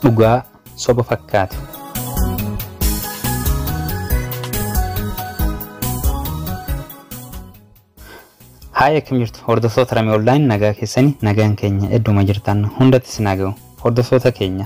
dhugaa soba fakkaatu. Haaya akkam jirtu hordoftoota Ramee Online nagaa keessanii nagaan keenya idduma jirtan hundattis naga'u. Hordoftoota keenya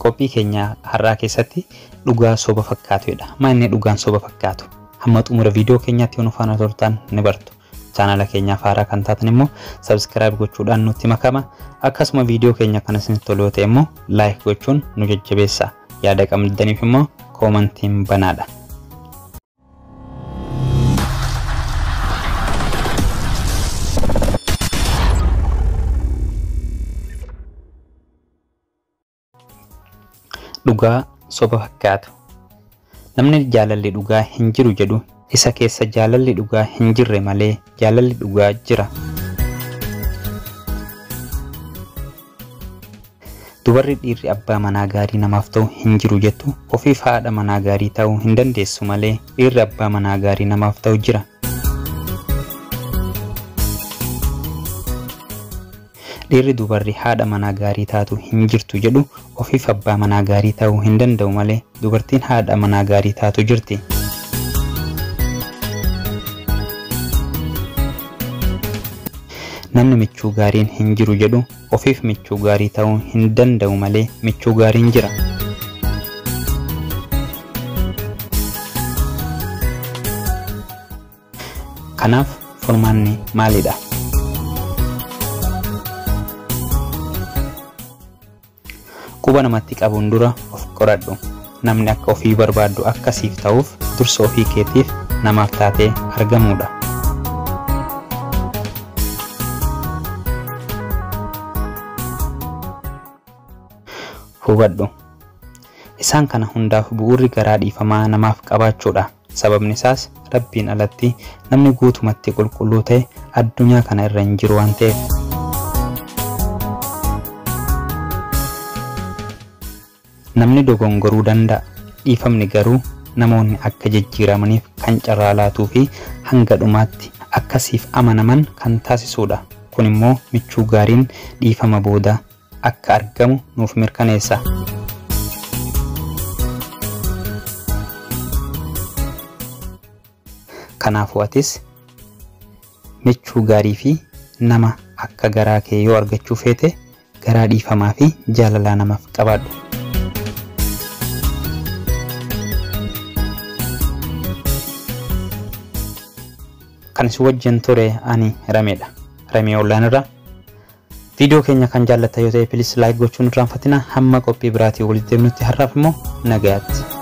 qophii keenya har'aa keessatti dhugaa soba fakkaatuudha. Maanni dhugaan soba fakkaatu? Hamma xumura viidiyoo keenyaatti yoo faana turtan ni bartu. Channel keenyaaf haaraa kan taatan immoo subscribe gochuudhaan nutti makama. Akkasuma viidiyoo keenya kana isinitti tolu yoo ta'e immoo like gochuun nu jajjabeessa. Yaada qabdaniif immoo koomentiin banaadha. Dhugaa soba fakkaatu. Namni jaalalli dhugaa hin jiru jedhu isa keessa jaalalli dhugaa hin jirre malee jaalalli dhugaa jira. Dubarri dhiirri abbaa manaa gaarii namaaf ta'u hin jiru jettu ofiif haadha manaa gaarii ta'uu hin dandeessu malee dhiirri abbaa manaa gaarii namaaf ta'u jira. Dhiirri dubarri haadha manaa gaarii taatu hin jirtu jedhu ofiif abbaa manaa gaarii ta'uu hin danda'u malee dubartiin haadha manaa gaarii taatu jirti. Namni michuu gaariin hin jiru jedhu ofiif michuu gaarii ta'uu hin danda'u malee michuu gaariin jira. Kanaaf furmaanni maalidha? Quba namatti qabuun dura of qoradhu. Namni akka ofii barbaaddu akkasiif ta'uuf dursa ofii keetiif namaaf taatee argamuudha. Hubadhu. Isaan kana hundaaf bu'uurri garaa dhiifamaa namaaf qabaachuudha. Sababni isaas Rabbiin alatti namni guutumatti qulqulluu ta'e addunyaa kana irra hin jiru waan ta'eef. Namni dogongoruu danda'a. Dhiifamni garuu namoonni akka jijjiiramaniif kan carraa laatuu fi hanga dhumaatti akkasiif amanaman kan taasisuudha. Kun immoo michuu gaariin dhiifama booda akka argamu nuuf mirkaneessa. Kanaafuu atis michuu gaarii fi nama akka garaa kee yoo argachuu feete garaa dhiifamaa fi jaalalaa namaaf qabaadhu. Kan isin wajjin ture ani Rameedha. Ramee Online irraa viidiyoo keenya kan jaallattan yoo ta'e please like gochuun irraanfatina. Hamma qophii biraatii walitti deemnutti har'aaf immoo nagaatti.